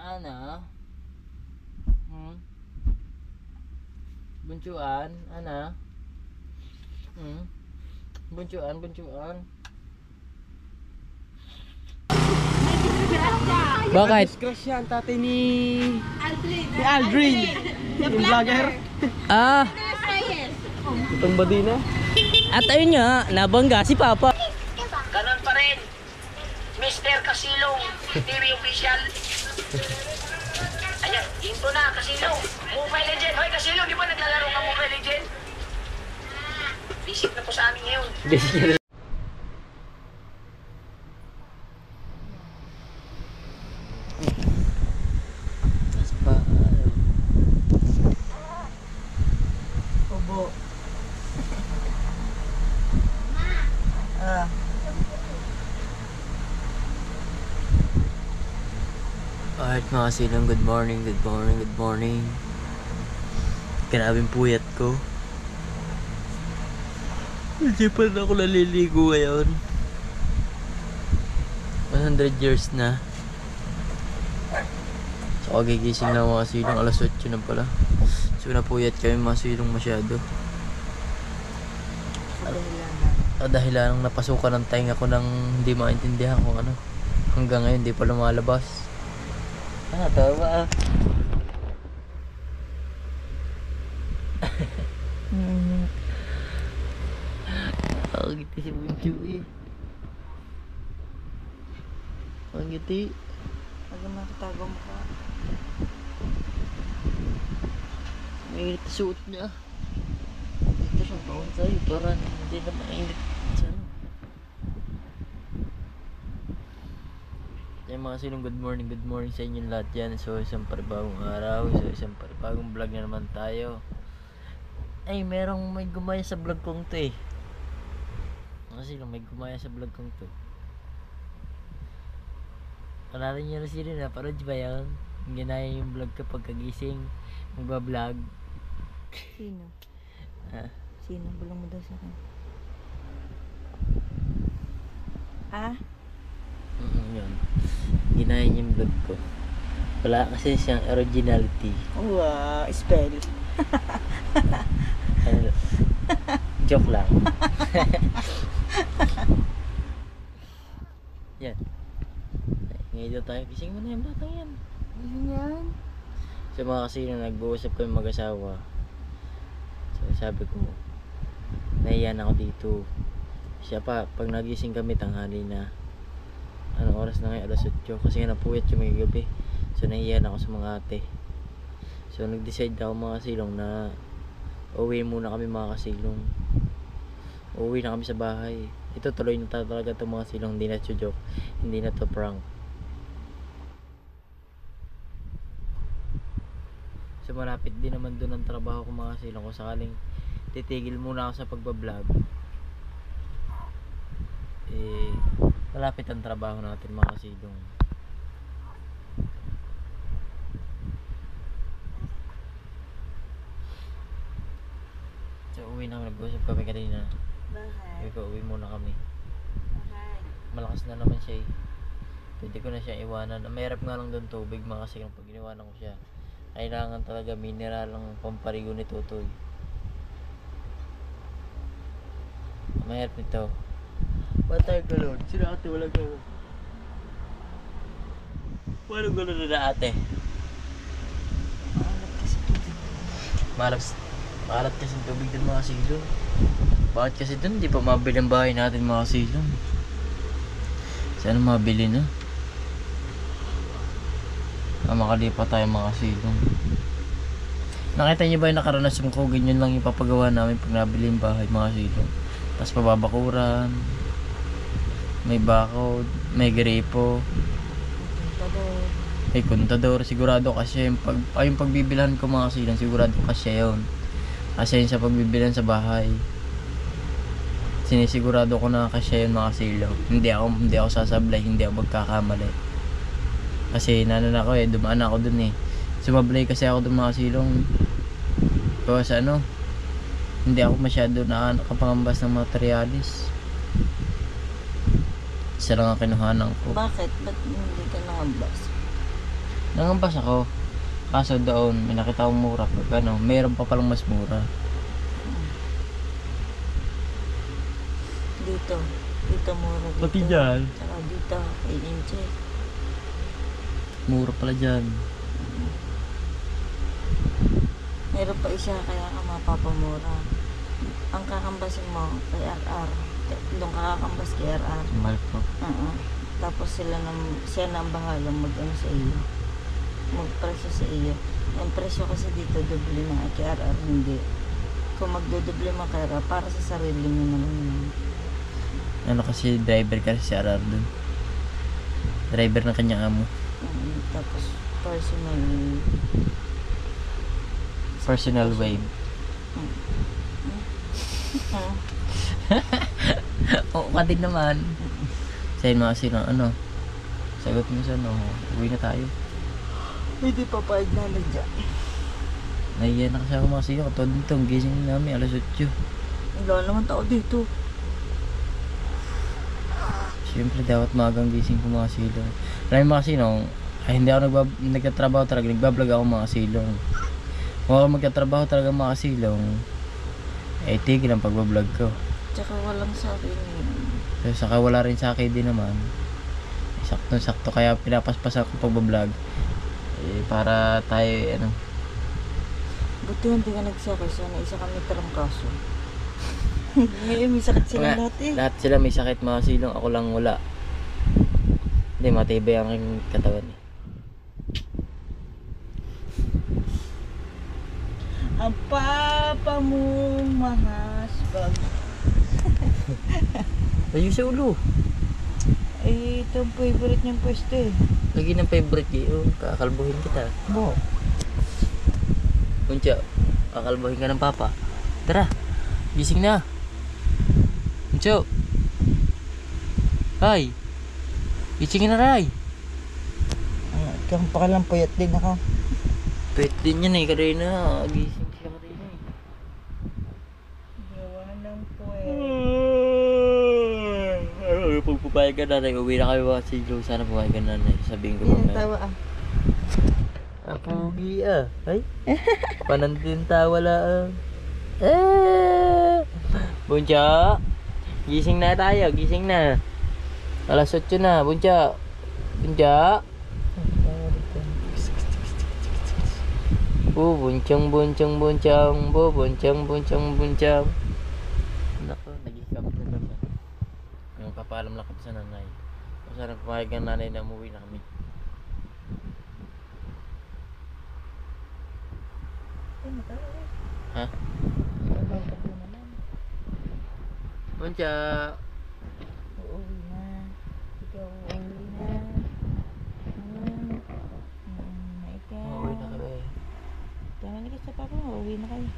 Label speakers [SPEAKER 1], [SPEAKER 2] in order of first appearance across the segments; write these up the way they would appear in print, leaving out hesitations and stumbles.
[SPEAKER 1] Ana? Buncuan? Ana? Buncuan? Bakit?
[SPEAKER 2] Disgrasya ang tatay ni Aldrin. Yung vlogger.
[SPEAKER 1] Ah,
[SPEAKER 2] Itong badina.
[SPEAKER 1] at ayun nga, nabangga si Papa.
[SPEAKER 3] Ganon pa rin. Mr. Kasilong, TV official. Ayan, into na, Kasilong. Mobile Legend. Hoy, Kasilong, di ba naglalaro ka Mobile Legend? Visit na po sa amin ngayon.
[SPEAKER 1] Obo. Alright mga silang, good morning. Grabing puyat ko. Hindi pa na ako naliligo ngayon. 100 years na. So kagigising na mga silang, alas 8 na pala. So napuyat kami mga silang masyado. Dahilan ng napasukan ng tainga ko nang hindi maintindihan kung ano. Hanggang ngayon hindi pa lumalabas. Tama. Ang ngiti si Bunju eh. Ang ngiti.
[SPEAKER 4] Huwag mo nakatago mo ka.
[SPEAKER 1] Mainit na suot niya. Dito siyang taon sa'yo. Parang hindi na mainit. Saan? Kaya mga silong, good morning sa inyong lahat yan. So isang panibagong araw. So isang panibagong vlog na naman tayo. Ay, may gumaya sa vlog kong to eh. Kasi may gumaya sa vlog kong to. Kalarin nyo na sila na, parang ba yun? Ginaya yung vlog kapag kagising, magbablog.
[SPEAKER 4] Sino?
[SPEAKER 1] Ha?
[SPEAKER 4] Sino? Bulong mo daw sa akin. Ah?
[SPEAKER 1] Yun. Ginaya niya yung vlog ko. Wala kasi siyang originality.
[SPEAKER 4] Wow, spell.
[SPEAKER 1] Ano, joke lang. Yan. Ngayon daw tayo. Gising mo na yung batang yan.
[SPEAKER 4] Ano yan?
[SPEAKER 1] So mga kasi nung nag-uusap kami mag-asawa. So sabi ko, nahiyan ako dito. Siya pa, pag nagising kami tanghali na. Anong oras na ngayon? Alas 8. Kasi nga napuyat yung may gabi. So nahiyan ako sa mga ate. So nag-decide ako mga kasilong na uwi muna kami mga kasilong. Uwi na kami sa bahay. Ito tuloy na talaga itong mga silong. Hindi na joke. Hindi na to prank. So malapit din naman doon ang trabaho ko mga silong. Kung sakaling titigil muna ako sa pagbablog, malapit ang trabaho natin mga silong. So uwi na kami. Nag-usap kami kanina.
[SPEAKER 4] Bahay.
[SPEAKER 1] Sabi ko, uwi muna kami.
[SPEAKER 4] Bahay.
[SPEAKER 1] Malakas na naman siya eh. Pwede ko na siya iwanan. Mahirap nga lang doon tubig mga kasi pag iniwanan ko siya, kailangan talaga mineral ang pamparigo ni Tutoy. Mahirap nito. Patay ka Lord. Sino ate? Wala ka. Walang gano'n na ate.
[SPEAKER 4] Maalat kasi tubig.
[SPEAKER 1] Maalat kasi tubig din mga silong. Bakit kasi dun? Di pa mabili ang bahay natin mga silong. Saan mabili na? Makalipat tayo mga silong. Nakita niyo ba yung nakaranas ko? Ganyan lang yung papagawa namin pag nabili yung bahay mga silong. Tapos pababakuran, may bakod, may gripo, may kontador. Sigurado kasi yung pagbibilhan ko mga silong, sigurado kasi yun. Kasi yun sa pagbibilhan sa bahay, sinisigurado ko na kasi yun mga silong. Hindi ako sasablay, hindi ako magkakamali. Kasi nanon ako eh, dumaan ako dun eh. Sumablay kasi ako dun mga silong. Kasi hindi ako masyado nakapangambas ng materialis. Isa lang ang kinuhanan ko.
[SPEAKER 4] Bakit? Ba't hindi ka nakambas?
[SPEAKER 1] Nangambas ako. Kaso doon, may nakita akong mura. Pag ano, mayroon pa palang mas mura.
[SPEAKER 2] Dito. Dito mura dito.
[SPEAKER 1] Pati dyan.
[SPEAKER 2] Saka dito. 8 inches.
[SPEAKER 1] Mura pala dyan.
[SPEAKER 2] Meron pa isa kaya ka mapapamura. Ang kakambasin mo kay RR. Doon ka kakambas kay RR.
[SPEAKER 1] Mahal po.
[SPEAKER 2] Tapos siya na ang bahala mag-ano sa iyo. Magpresyo sa iyo. Ang presyo kasi dito doble na kay RR hindi. Kung magdodoble mo kay RR para sa sarili mo naman yun.
[SPEAKER 1] Ano kasi driver kasi si RR dun. Driver ng kanyang amo.
[SPEAKER 2] Tapos personal
[SPEAKER 1] Wave. Oo ka din naman. Sa'yo mga sino, ano? Sagot mo sa ano, uwi na tayo.
[SPEAKER 2] Hindi pa paig na dyan.
[SPEAKER 1] Nahiya na kasi ako mga sino, katulad nito, ang gising namin, alas 8.
[SPEAKER 2] Wala naman tao dito.
[SPEAKER 1] Siyempre dapat magang gising ko mga silong. Alam mo mga silong, ay hindi ako nagtatrabaho talaga, nagbablog ako mga silong. Kung ako magtatrabaho talaga mga silong, eh tigil ang pagbablog ko.
[SPEAKER 2] Tsaka walang sa akin yun.
[SPEAKER 1] So, saka wala rin sa akin din naman. Sakto kaya pinapaspas ako pagbablog. Eh, para tayo, ano.
[SPEAKER 2] Buti hindi ka nagsakay. Sana isa kami tarangkaso. Ngayon may sakit sila
[SPEAKER 1] Wala,
[SPEAKER 2] lahat eh.
[SPEAKER 1] lahat sila may sakit mga silong, ako lang wala. Hindi, matibay ang aking katawan eh.
[SPEAKER 2] Ang papa mong mahasbag.
[SPEAKER 1] Ayun sa ulo.
[SPEAKER 2] Eh, ito ang favorite niyang pwesto eh.
[SPEAKER 1] Lagi ng favorite yun, kakalbuhin kita.
[SPEAKER 2] Bo.
[SPEAKER 1] Kuncha, kakalbuhin ka ng papa. Tara, gising na. Kuncha. Hay. Gising na ray.
[SPEAKER 2] Kang pakalang puyat din ako.
[SPEAKER 1] Pwede din yan eh, kanina. Gising siya kanina eh.
[SPEAKER 2] Gawa ng puyat.
[SPEAKER 1] Pag pumayag ka nanay, uwi na kayo mga siglo. Sana pumayag ka nanay. Sabihin ko
[SPEAKER 2] Yan,
[SPEAKER 1] mamaya.
[SPEAKER 2] tawa ah.
[SPEAKER 1] Pugi ah. Ay. Panandin tawa lang. Buncha. Gising na tayo. Gising na. Alas 8 na. Buncha. Buncha. Buncang. Nako, nag-hiccup na naman. Yung papaalam lang kami sa nanay. Sana pumayag ang nanay na umuwi na kami. Ha? Buncha.
[SPEAKER 2] Uuwi na. Ikaw uuwi na. Na ikaw.
[SPEAKER 1] Uuwi na kami.
[SPEAKER 2] Tama na sa papa mo. Uuwi na kayo.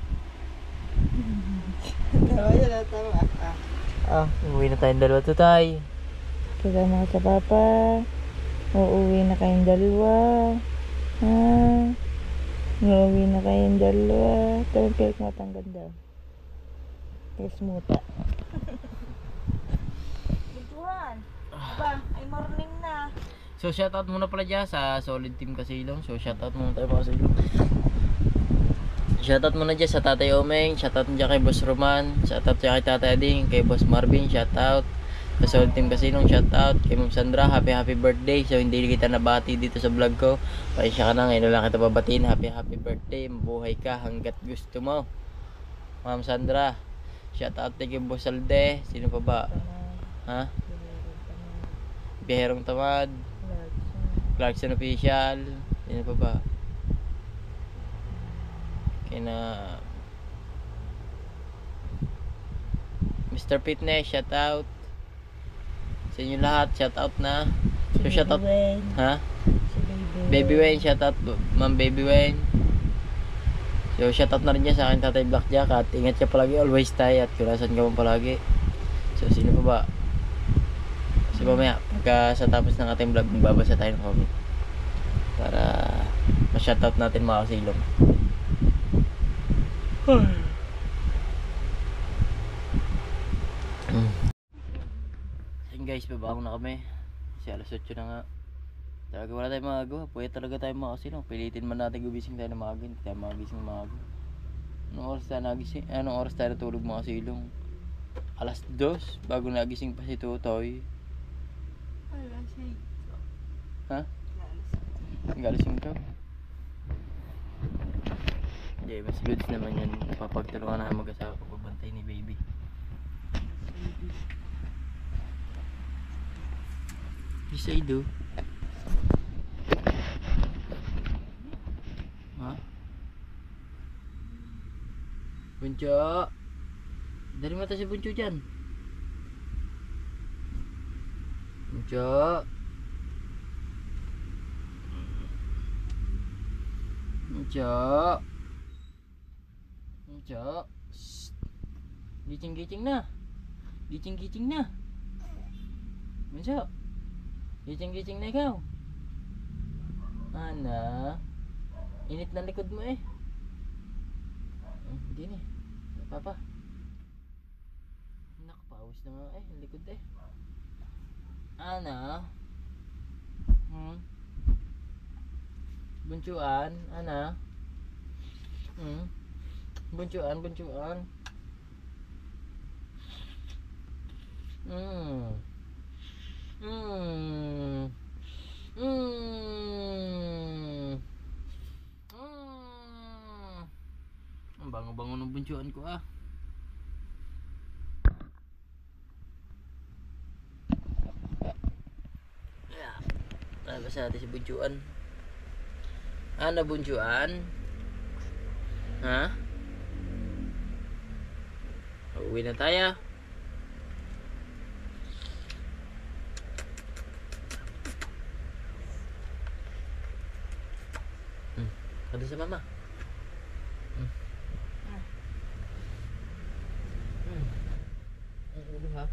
[SPEAKER 2] Tawa yan. Tawa.
[SPEAKER 1] Uuwi na tayong dalawa tutay.
[SPEAKER 2] Kasama ka sa papa. Uuwi na kayong dalawa. Uuwi na kayong dalawa. Tawag kayo matang ganda. Yes, muta. Butuhan. Ba, ay morning na.
[SPEAKER 1] So shoutout muna pala dyan sa Solid Team Kasilong. So shoutout muna tayo mga Kasilong. Shoutout muna dyan sa Tatay Omeng. Shoutout dyan kay Boss Roman. Shoutout dyan kay Tatay Ading. Kay Boss Marvin. Shoutout sa Solid Team Kasilong. Shoutout kay Ma'am Sandra. Happy birthday. So hindi kita nabati dito sa vlog ko. Paisya ka na. Ngayon lang kita babatiin. Happy birthday. Mabuhay ka hanggat gusto mo. Ma'am Sandra. Shoutout kay Boss Alde. Sino pa ba? Ha? Biherong Tamad. Clarkson Official. Sino pa ba? Kina Mr. Fitness, shout out sa inyo lahat, shout out na. So shout out, ha? Baby Wayne, shout out Ma'am Baby Wayne. So shout out na rin niya sa akin Tatay Blackjack at ingat ka palagi, always tayo at kurasan ka man palagi. So sino pa ba? So mamaya, pagka sa tapos ng ating vlog, magbabasa tayo ng comment para ma-shout out natin mga kasilong. Ayun guys, babago na kami kasi alas 8 na nga. Talaga wala tayong magagawa. Pwede talaga tayo makasilong. Pilitin man natin gumising tayo na maaga. Hindi tayo magising maaga. Anong oras tayo nagising? Anong oras tayo natulog mga silong? Alas 2 bago nagising pa si Tutoy.
[SPEAKER 4] Wala siya.
[SPEAKER 1] Ha?
[SPEAKER 4] Wala
[SPEAKER 1] Galasing ka? Yeah, mas goods naman yan. Napapagtulungan na mag-asawa pagbantay ni baby. Yes, I do. Ha? Buncho! Dari mata si Buncho dyan. Buncho! Buncho! Buncho! Shhh! Gicing-gicing na! Gicing-gicing na! Buncho! Gicing-gicing na ikaw! Ana? Init na likod mo eh. Hindi na eh. Papa. Nakapawis na nga eh. Ang likod eh. Ana? Buncuan? Ana? Buncuan? Buncuan? Ang bango-bango ng buncuan ko ah. Talaga sa atin si buncuan. Ano buncuan? Ha? Uwi na tayo. Ano sa mama? Ang ulo ha?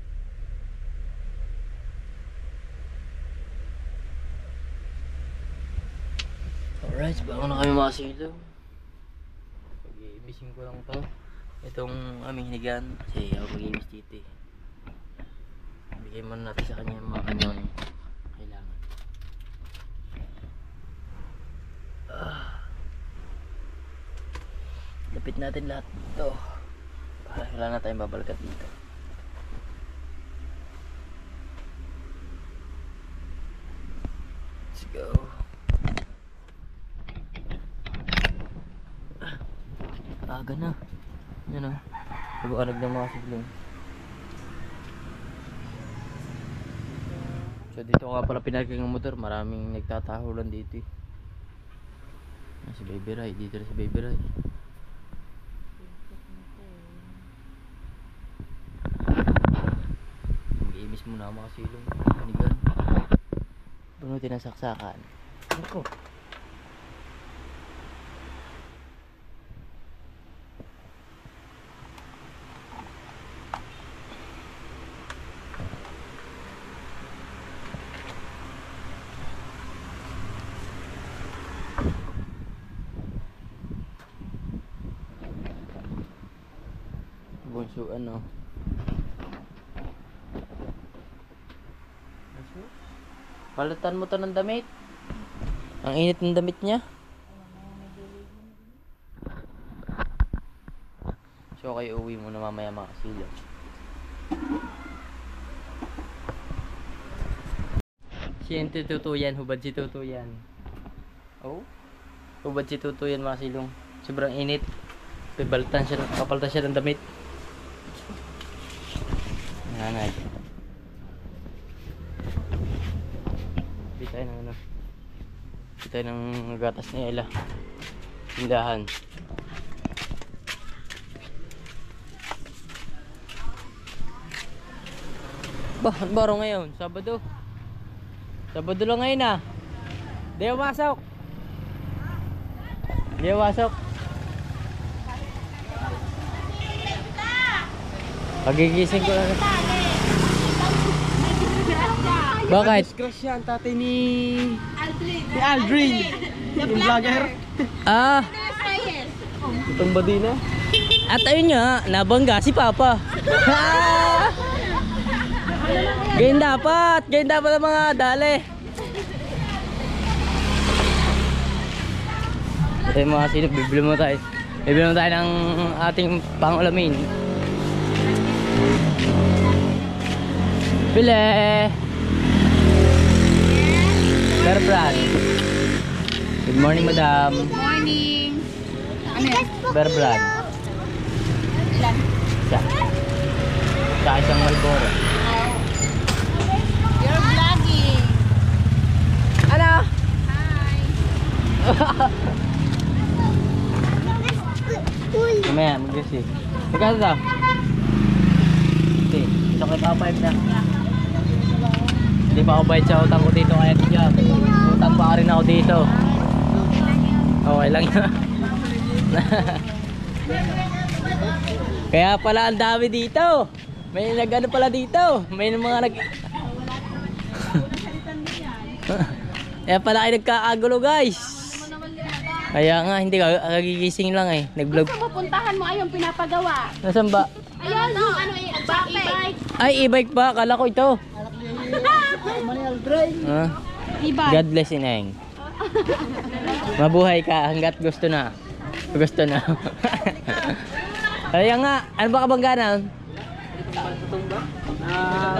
[SPEAKER 1] Alright, bago na kami mga silo. Pag-i-missing ko lang to. Itong aming hinigan kasi ako mag-i-miss dito eh. Bigay muna natin sa kanya yung mga kanyang kailangan. Lapit natin lahat dito. Wala na tayong babalikat dito. Let's go. Aga na. Yan o. Pag-uarag ng mga siblong. So dito nga pala pinarking ng motor. Maraming nagtatahulan dito eh. Si Baby Ray. Dito na si Baby Ray. Mag-iimis muna ang mga silong. Panigan. Bunutin ang saksakan. Ako. Bunsuan no. Palitan mo to ng damit. Ang init ng damit niya. So kayo uwi muna mamaya mga kasilo. Siyente tutuyan, hubad si tutuyan. Oh, hubad si tutuyan mga silong. Sobrang init. Papalitan siya ng damit. Nanay. Bili tayo ng ano. Bili tayo ng gatas ni Ella. Tindahan. Bah, ano ba araw ngayon? Sabado. Sabado lang ngayon ah. Di ako masok. Di ako masok. Pagigising ko na. Bakit?
[SPEAKER 5] Crush yan, tatay ni Aldrin. Yung vlogger.
[SPEAKER 1] Ah,
[SPEAKER 5] Itong badina.
[SPEAKER 1] at ayun nga, nabangga si Papa. Ganyan dapat ang mga dali. Ito yung mga silog, bibili mo tayo. Bibili mo tayo ng ating pangulamin. Bili! Bear brand. Good morning, madam.
[SPEAKER 4] Morning. Ano yan?
[SPEAKER 1] Bear brand.
[SPEAKER 4] Ilan?
[SPEAKER 1] Isa. Saka isang Marlboro.
[SPEAKER 4] You're vlogging.
[SPEAKER 1] Ano?
[SPEAKER 4] Hi.
[SPEAKER 1] Mamaya, mag-guess eh. Magkano daw? Okay, isa kay Papa 5 na. Hindi pa ako bayad sa utang ko dito kaya tiyak. Utang pa rin ako dito. Okay lang yun. Kaya pala ang dami dito. May nag-ano pala dito. May mga nag... Kaya pala kayo nagkakagulo guys. Kaya nga, hindi ka kagigising lang eh. Nag-vlog.
[SPEAKER 4] Saan pupuntahan mo? Ayun, pinapagawa.
[SPEAKER 1] Nasaan ba?
[SPEAKER 4] Ayun, yung ano eh, e-bike.
[SPEAKER 1] Ay, e-bike ba? Kala ko ito. Ah,
[SPEAKER 4] E-bike.
[SPEAKER 1] God bless Ineng. Mabuhay ka hanggat gusto na. Gusto na. Kaya nga, ano ba kabangganan?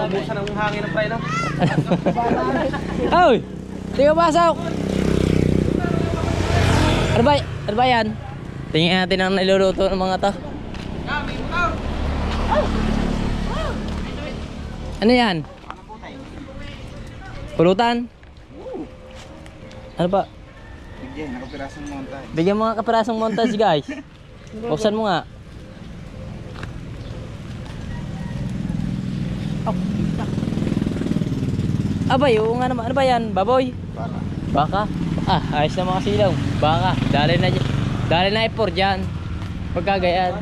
[SPEAKER 5] Ubusan ng hangin ng preno.
[SPEAKER 1] Oy! Tingnan pasok! Ano ba yan? Tingnan natin ang niluluto ng mga to. Ano yan? Pulutan? Ano ba?
[SPEAKER 5] Bigyan, nakapirasong montage.
[SPEAKER 1] Bigyan mga kaparasong montage guys. Buksan mo nga. Abay, oo nga naman. Ano ba yan? Baboy?
[SPEAKER 5] Para.
[SPEAKER 1] Baka? Ah, ayos na mga silaw. Baka. Dali na ipor dyan. Pagkagayan.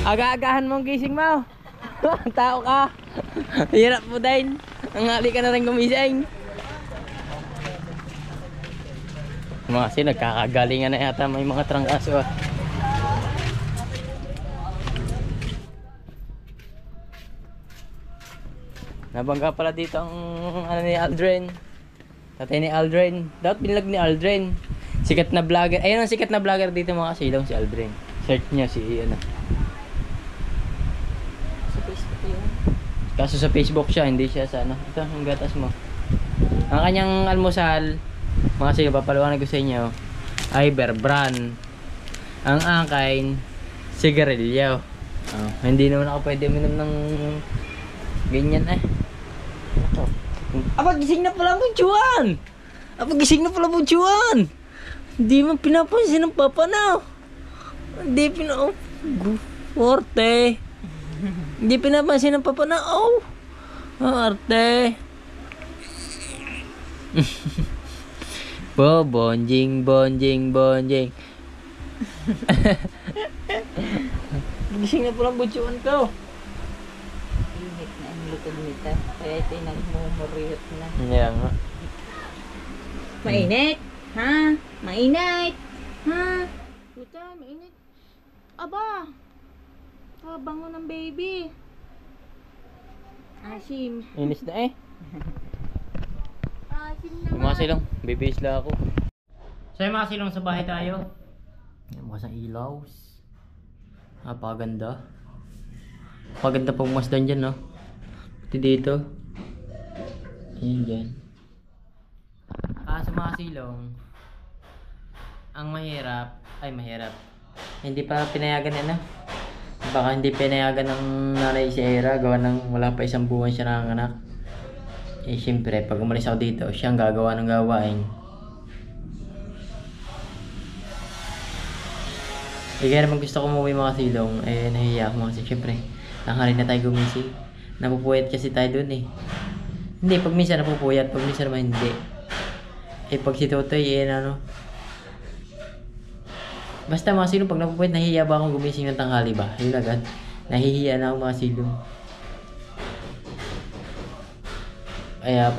[SPEAKER 1] Aga-agahan mong gising mo. Tao ka. Hirap mo din. Nangali ka na rin gumising. Mga kasi nagkakagalingan na yata may mga trangkaso ah. Nabangga pala dito ang ano ni Aldrin. Tatay ni Aldrin. Dapat binlag ni Aldrin. Sikat na vlogger. Ayun ang sikat na vlogger dito mga kasilaw, si Aldrin. Search niya si ano.
[SPEAKER 2] Sa Facebook yun.
[SPEAKER 1] Kaso sa Facebook siya, hindi siya sa ano. Ito, ang gatas mo. Ang kanyang almusal, mga kasilaw, papaliwanag ko sa inyo, ay Bear Brand. Ang angkain, sigarilyo. Oh, hindi naman ako pwede uminom ng ganyan eh. Aba, gising na pala mo, Juan! Aba, gising na pala mo, Juan! Hindi man pinapansin ng papa na. Hindi Forte. Hindi pinapansin ng papa na. Oh! Arte. Bonjing. Gising na pala mo, Juan ko.
[SPEAKER 2] Init na ang lutod nito. Kaya ito yung nagmumuriyot na.
[SPEAKER 1] Yeah nga.
[SPEAKER 2] Mainit? Ha? Mainit? Ha?
[SPEAKER 4] Puta, mainit. Aba! Bango ng baby. Asim.
[SPEAKER 1] Inis na eh.
[SPEAKER 4] Asim
[SPEAKER 1] Yung
[SPEAKER 4] naman.
[SPEAKER 1] mga silong, bibisla ako. So yung mga silong sa bahay tayo. Yung mga sa ilaw. Napakaganda. Napakaganda pag masdan dyan, no? Pati dito. Ayan dyan. Sa mga silong, ang mahirap, hindi pa pinayagan na. Baka hindi pinayagan ng nanay si Era, gawa ng wala pa isang buwan siya nanganganak. Eh syempre, pag umalis ako dito, siya ang gagawa ng gawain. Eh kaya naman gusto ko umuwi mga silong, eh nahihiya ako kasi syempre, tanghali na tayo gumising. Napupuyat kasi tayo dun eh. Hindi, pag minsan napupuyat, pag minsan naman hindi. Eh pag si Totoy, eh ano. Basta mga silong, pag napupuyat, nahihiya ba akong gumising ng tanghali ba? Yun agad. Nahihiya na ako mga silong. Kaya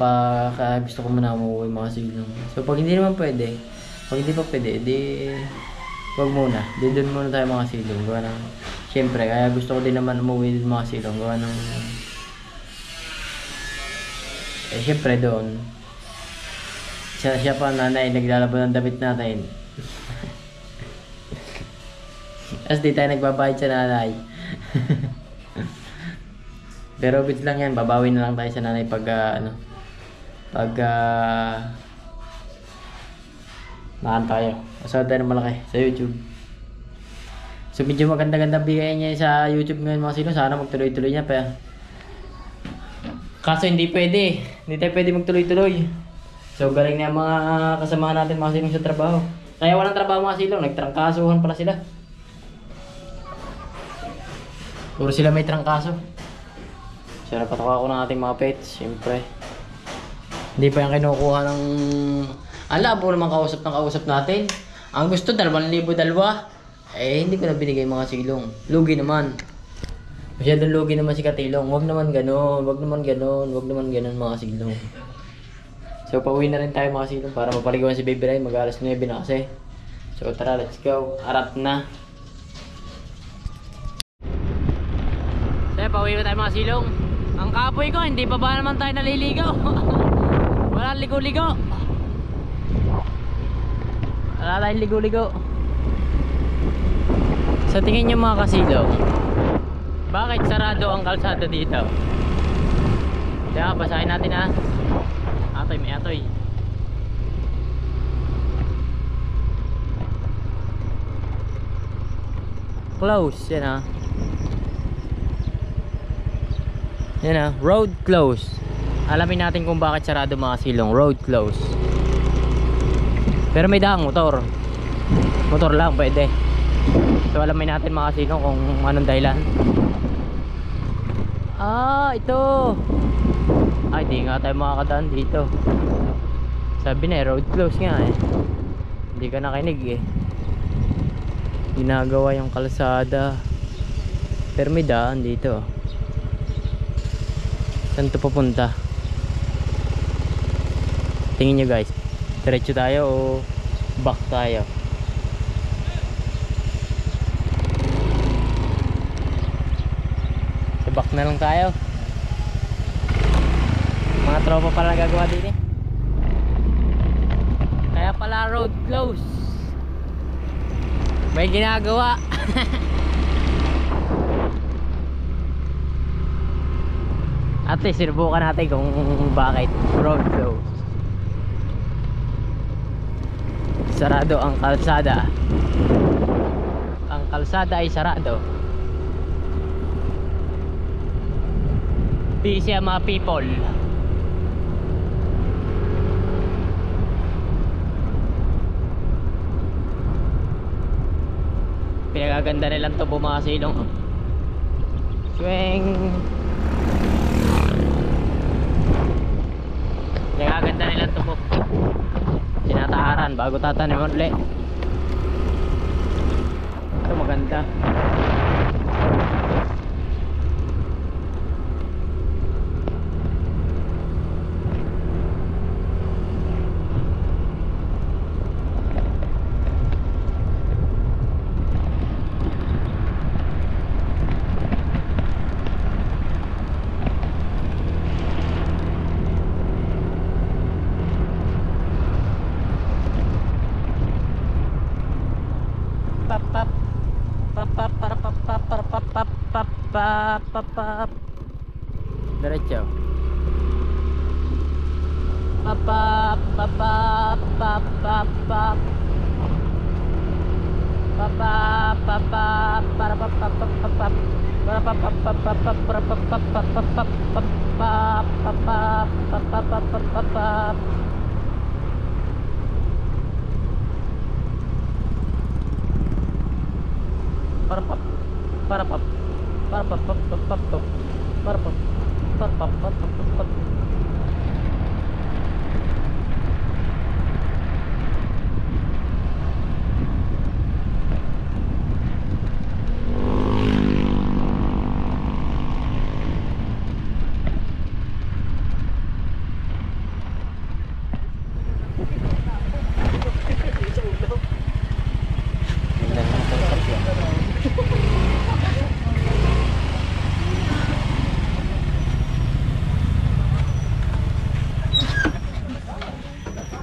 [SPEAKER 1] gusto ko muna umuwi mga silong. So pag hindi naman pwede, pag hindi pa pwede, di wag muna. Di doon muna tayo mga silong. Gawa ng, syempre, kaya gusto ko din naman umuwi din mga silong. Gawa ng, eh syempre doon, Siya pa nanay, naglalaba ng damit natin. As di tayo nagbabayad sa nanay. Pero bits lang yan, babawi na lang tayo sa nanay pag naan tayo. Masawad tayo ng malaki sa YouTube. So medyo maganda-ganda bigay niya sa YouTube ngayon mga sino. Sana magtuloy-tuloy niya pa. Kaso hindi pwede. Hindi tayo pwede magtuloy-tuloy. So galing na yung mga kasama natin mga silong sa trabaho. Kaya walang trabaho mga silong. Nagtrangkasuhan pala sila. Puro sila may trangkaso. So napatoka ako ng ating mga pets. Siyempre. Hindi pa yung kinukuha ng... Ala po naman kausap natin. Ang gusto 2,000 dalawa. Eh hindi ko na binigay mga silong. Lugi naman. Masyadong lugi naman si Katilong. Wag naman ganon mga silong. So pauwi na rin tayo mga silong para mapaligawan si Baby Ray. Mag-alas 9 na kasi. So tara, let's go. Arat na. So pauwi na tayo mga silong. Ang kapoy ko, hindi pa ba naman tayo naliligaw? Wala ligo-ligo. Wala tayong ligo-ligo. Sa tingin nyo mga kasilong, bakit sarado ang kalsada dito? Kaya basahin natin ha. Atoy, may atoy. Close, yan ha. Yan ha, road close. Alamin natin kung bakit sarado mga silong. Road close. Pero may daang motor. Motor lang pwede. So alamin natin mga silong kung anong dahilan. Ah, ito. Ay, di nga tayo makakadaan dito. Sabi na road close nga eh. Hindi ka nakinig eh. Ginagawa yung kalsada. Pero may daan dito. Saan ito papunta? Tingin nyo guys, diretso tayo o back tayo? So back na lang tayo. Mga tropa pala gagawa din eh. Kaya pala road close. May ginagawa. At least sinubukan natin kung bakit road close. Sarado ang kalsada. Ang kalsada ay sarado. Busy ang mga people. Pinagaganda nilang to mga silong. Swing. Pinagaganda nilang to. Tinataaran bago tatanim ulit. Ito maganda. Diretso.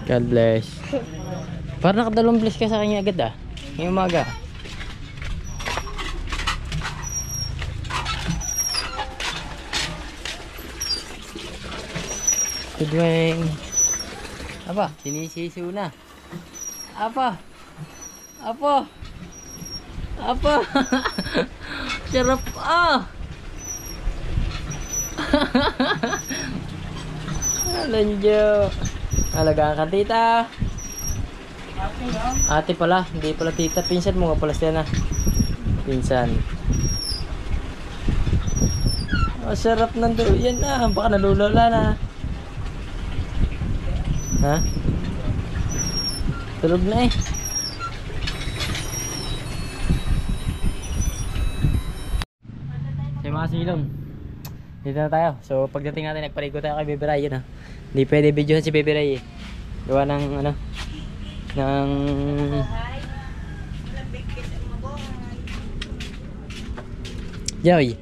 [SPEAKER 1] God bless. Parang nakadalawang bless ka sa kanya agad ah. Ngayong umaga. Good morning. Apa, sinisiso na. Apa? Sarap ah. Lanjo. Alagaan ka tita. Ate pala, hindi pala tita. Pinsan mo nga pala siya na. Pinsan. Oh, sarap nando. Yan na, baka nalulula na. Ha? Tulog na eh. Sa mga silong. Dito na tayo. So pagdating natin nagpaligo tayo kay Baby Ray yun ha. Hindi pwede videohan si Baby Ray eh. Gawa ng ano ng Joy.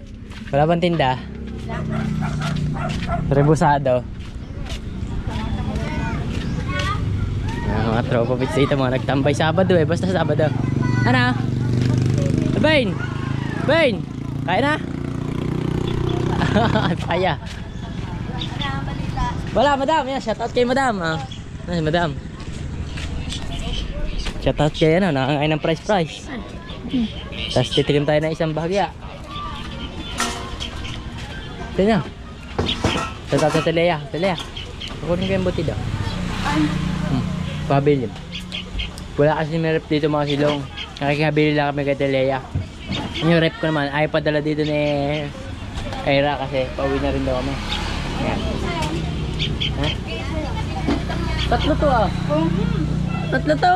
[SPEAKER 1] Wala bang tinda? Rebusado. Mga tropa pits dito mga nagtambay Sabado eh. Basta Sabado. Ano? Bain! Bain! Kaya na? Kaya. Wala madam. Yan, shoutout kay madam. Ay, madam. Shoutout kay ano. Nakakain ng price. Tapos titikim tayo ng isang bahagya. Ito nyo. Shoutout sa Telea. Kukunin ko yung buti daw. Pabili. Wala kasi may rep dito mga silong. Nakikabili lang kami kay Telea. Yung rep ko naman ay padala dito ni Era kasi pauwi na rin daw kami. Ayan. Ha? Tatlo to ah. Tatlo to.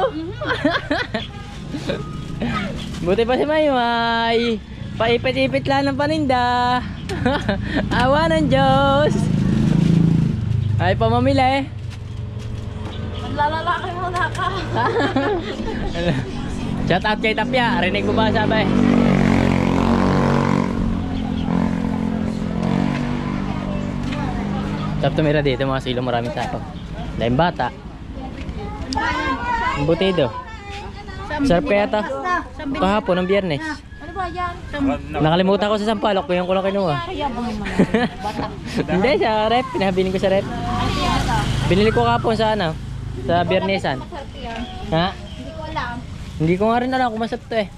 [SPEAKER 1] Buti pa si Mayo ay paipit-ipit lang ng paninda. Awa ng Diyos. Ay pamamili.
[SPEAKER 4] Lalaki mo na ka.
[SPEAKER 1] Shout out kay Tapia. Rinig mo ba sabi? Sarap tumira dito mga silong, maraming tao. Dahil bata. Ang butido. Sarap kaya ito. Kahapon ng Biyernes.
[SPEAKER 4] Ano ba yan?
[SPEAKER 1] Nakalimutan ko sa Sampalok, kaya ko lang kinuha. Hindi, sa rep. Pinabilin ko sa rep. Binili ko kahapon sa ano? Sa Biyernesan. Ha?
[SPEAKER 4] Hindi ko alam.
[SPEAKER 1] Hindi ko nga rin alam kung masarap to eh.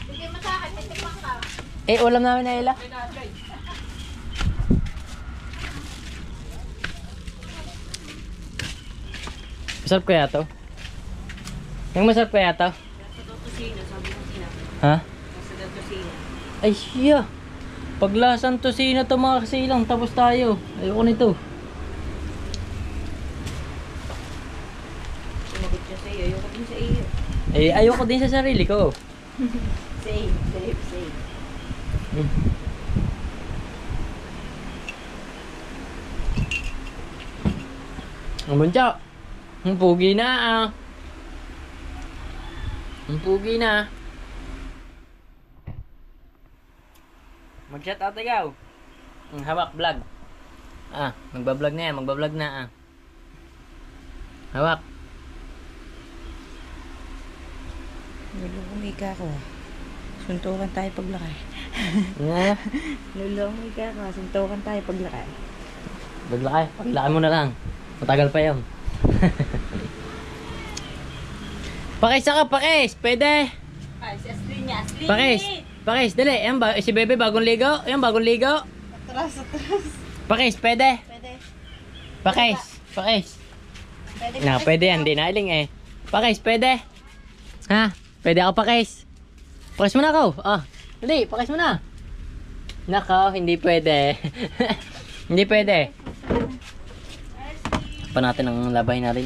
[SPEAKER 4] Hindi mo sa akin, titikman ka.
[SPEAKER 1] Eh, ulam namin na ila. Masarap kaya to? Yung masarap kaya to? Ha? Ay siya! Paglasang tosino to mga kasilang, tapos tayo. Ayoko nito.
[SPEAKER 2] Sumagot siya sa iyo. Ayoko din sa iyo.
[SPEAKER 1] Eh, ayoko din sa sarili ko.
[SPEAKER 2] Same.
[SPEAKER 1] Ang bunso! Ang pugi na ah! Ang pugi na! Mag-shout out ikaw! Ang hawak vlog! Ah, magbablog na yan, magbablog na ah! Hawak!
[SPEAKER 2] Lulong ko. Suntukan tayo paglaki.
[SPEAKER 1] Nga!
[SPEAKER 2] Lulong ko. Suntukan tayo paglaki.
[SPEAKER 1] Paglaki, paglaki mo na lang. Matagal pa yun. Pakis ka, pakis! Pwede!
[SPEAKER 2] Ay, si Ashley niya. Ashley!
[SPEAKER 1] Pakis, dali! Yan ba? Si Bebe bagong ligo? Yan bagong ligo?
[SPEAKER 2] Atras.
[SPEAKER 1] Pakis, pwede!
[SPEAKER 2] Pwede.
[SPEAKER 1] Pakis!
[SPEAKER 2] Pwede.
[SPEAKER 1] Na, pwede yan, di nailing eh. Pakis, pwede? Ha? Pwede ako pakis? Pakis mo na ako. Ah, dali, pakis mo na. Nako, hindi pwede. Hindi pwede. Pa natin ang labay na rin.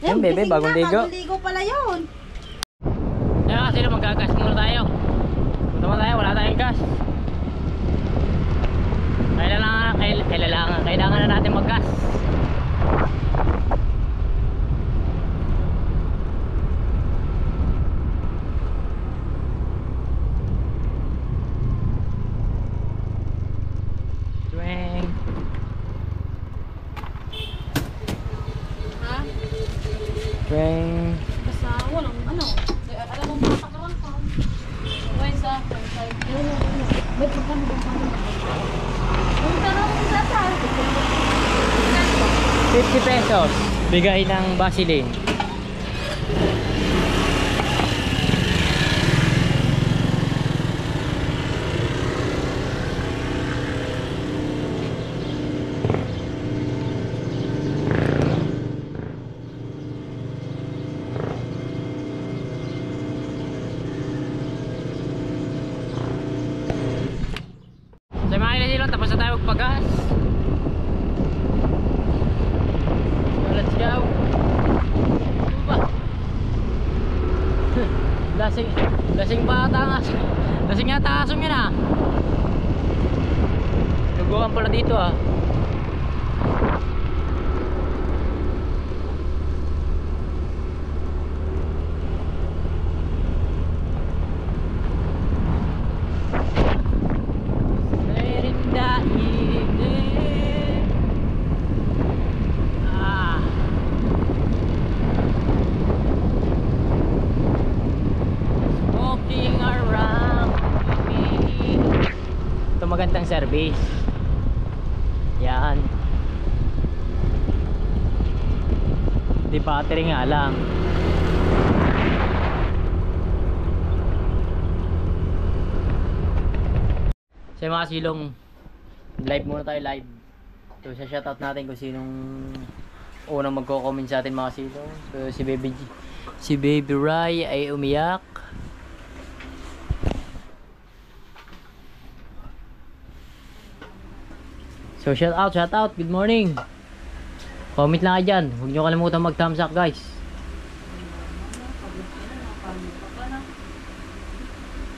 [SPEAKER 1] Yan, Bebe, bagong ligo.
[SPEAKER 2] Bagong ligo pala yun.
[SPEAKER 1] Yan kasi magagas muna tayo. Tama tayo, wala tayong gas. Kailangan na natin maggas. Tweng.
[SPEAKER 4] Ha?
[SPEAKER 1] Prank.
[SPEAKER 4] Basta walang ano. Alam mo mga takaran ka. Ngayon sa akin. Ba't magkano ba kami? Ang tanong ko sa akin.
[SPEAKER 1] 50 pesos. Bigay ng Vaseline. So mga kailan tapos na tayo magpagas. So let's go. Ba? Lasing pa ata ang aso. Lasing yata asong yan ah. Luguan pala dito ah. Magandang service. Yan. Di battery nga lang. So mga silong, live muna tayo live. So sa shoutout natin kung sinong unang magko-comment sa atin mga silong. So si Baby Rai ay umiyak. So shout out, good morning. Comment lang kayo dyan. Huwag nyo kalimutan mag thumbs up guys.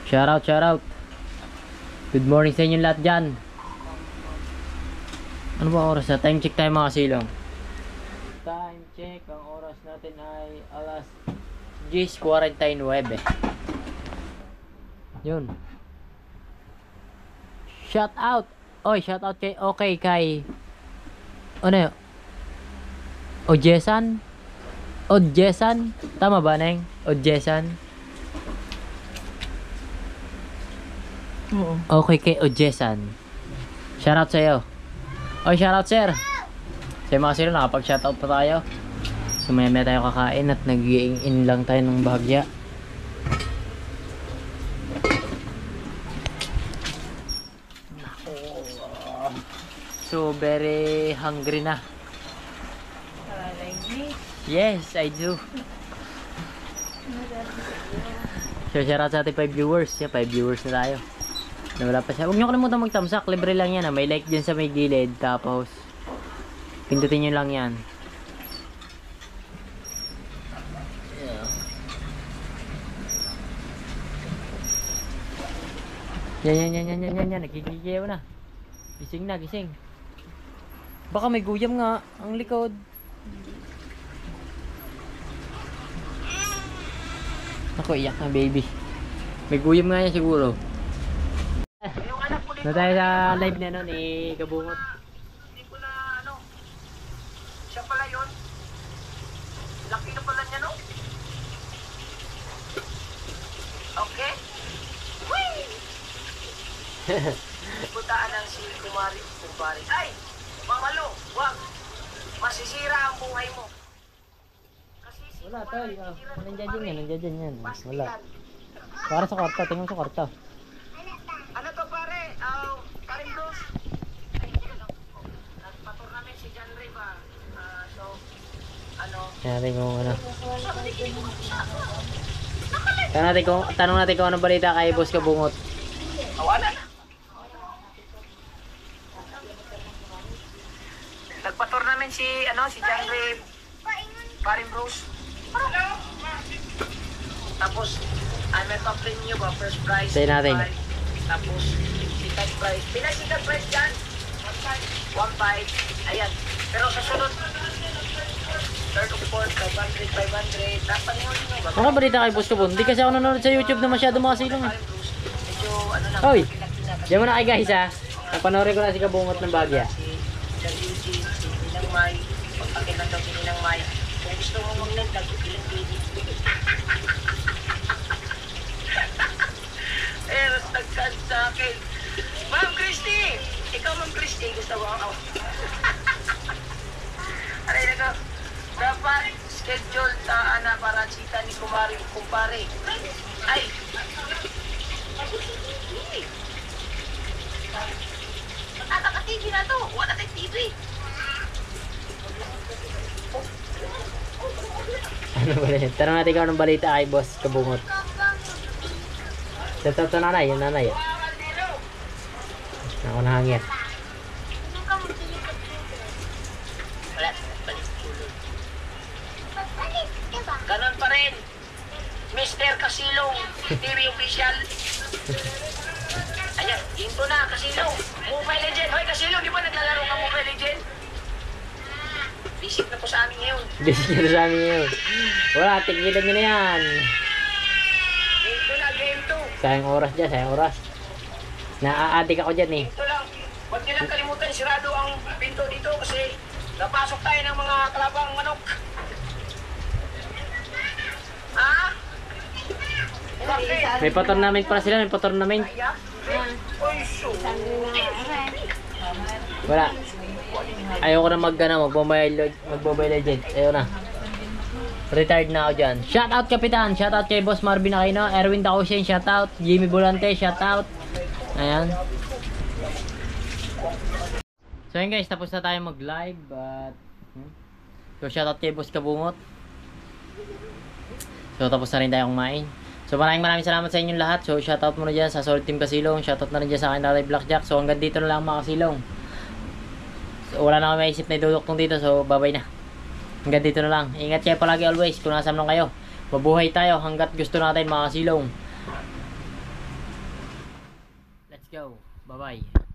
[SPEAKER 1] Shout out. Good morning sa inyo lahat dyan. Ano ba oras na? Time check tayo mga silong. Time check, ang oras natin ay alas 10:49. Yun. Shout out. Oy, shout out kay ano yun? Odjesan? Tama ba, Neng? Odjesan?
[SPEAKER 2] Oo.
[SPEAKER 1] Okay kay Odjesan. Shout out sa'yo. Oy, shout out sir. Sa mga sila, nakapag-shout out pa tayo. So maya tayo kakain at nag-in lang tayo ng bahagya. So very hungry na. Yes, I do. So shout out sa ating 5 viewers. 5 viewers na tayo. Nawala pa siya. Huwag nyo kalimutan mag-thumbs up. Libre lang yan. May like dyan sa may gilid. Tapos pindutin nyo lang yan. Yan. Nagkikikiyaw na. Gising. Baka may guyam nga ang likod. Ako, iyak na baby. May guyam nga yan siguro. Na tayo sa live na nun eh, Kabungot.
[SPEAKER 3] Hindi ko na ano. Siya pala yun. Laki na pala niya, no? Okay? Whee! Puntaan ng si Kumari. Ay! Mamalo! Wag! Masisira ang buhay mo. Kasi si
[SPEAKER 1] Wala
[SPEAKER 3] Kumari,
[SPEAKER 1] tayo. Nandiyan yan.
[SPEAKER 3] Basta
[SPEAKER 1] Wala.
[SPEAKER 3] yan.
[SPEAKER 1] Para sa kwarto, tingnan mo sa kwarto.
[SPEAKER 3] Ano to pare? Paring Bruce. Nagpatur namin si John Ray ba? So, ano?
[SPEAKER 1] Tanong natin kung anong balita kay Boss Kabungot.
[SPEAKER 3] Wala na. Nagpatur namin si John Ray. Paring Bruce. Tapos, may pa-premium ba? First prize.
[SPEAKER 1] Say natin.
[SPEAKER 3] 5. Tapos, second prize. Pinag-second prize dyan? 1.5. Ayan. Pero sa sunod, third of fourth, 500. Dapat nyo ba?
[SPEAKER 1] Ano balita kay Boss Kabungot? Hindi kasi ako nanonood sa YouTube na masyado mga silong.
[SPEAKER 3] Medyo, ano na.
[SPEAKER 1] Hoy! Diyan mo na kay guys ha. Napanorin ko na si Kabungot ng Bagya.
[SPEAKER 3] Si John Eugene, si Ninang May. Pagpakilan daw si Ninang May. Kung gusto mo magnagdag, ilang baby. Pero tagkan sa akin. Ma'am Christy! Ikaw, Ma'am Christy, gusto mo ako? Aray na ka. Dapat schedule sa ana para chita ni kumpare. Ay! Matata-TV na to. Wala tayong TV.
[SPEAKER 1] Ano ba rin? Tanong natin kung anong balita kay Boss Kabungot. Ito nanay, yung nanay. Ako nahangin.
[SPEAKER 3] Wala. Balik ulo. Ganon pa rin. Mr. Kasilong, TV official. Ayan, hinto na, Kasilong. Mobile Legend. Hoy, Kasilong, di ba naglalaro ka Mobile Legend? Visit na po sa amin ngayon.
[SPEAKER 1] Busy nyo sa amin ngayon. Wala, tigilan nyo na yan.
[SPEAKER 3] Hinto na, game 2.
[SPEAKER 1] Sayang oras dyan, sayang oras. Naa-addict ako dyan eh.
[SPEAKER 3] Hinto lang. Huwag nyo lang kalimutan, sirado ang pinto dito kasi napasok tayo ng mga kalabang manok. Ha? Bakit?
[SPEAKER 1] May pa-tournament pala sila, may pa-tournament.
[SPEAKER 3] Kaya? Oy, so.
[SPEAKER 1] Wala. Ayoko na mag-mobile legend. Ayoko na. Retired na ako dyan. Shout out Kapitan. Shout out kay Boss Marvin Aquino. Erwin Dacusen. Shout out. Jimmy Volante. Shout out. Ayan. So yun guys. Tapos na tayo mag-live. So shout out kay Boss Kabungot. So tapos na rin tayo kumain. So maraming salamat sa inyong lahat. So shout out muna dyan sa Solid Team Kasilong. Shout out na rin dyan sa akin Tatay Blackjack. So hanggang dito na lang mga Kasilong. So, wala na ako maisip na iduduktong dito. So, bye-bye na. Hanggang dito na lang. Ingat kayo palagi always. Kung nasaan lang kayo. Mabuhay tayo hanggat gusto natin mga Kasilong. Let's go. Bye-bye.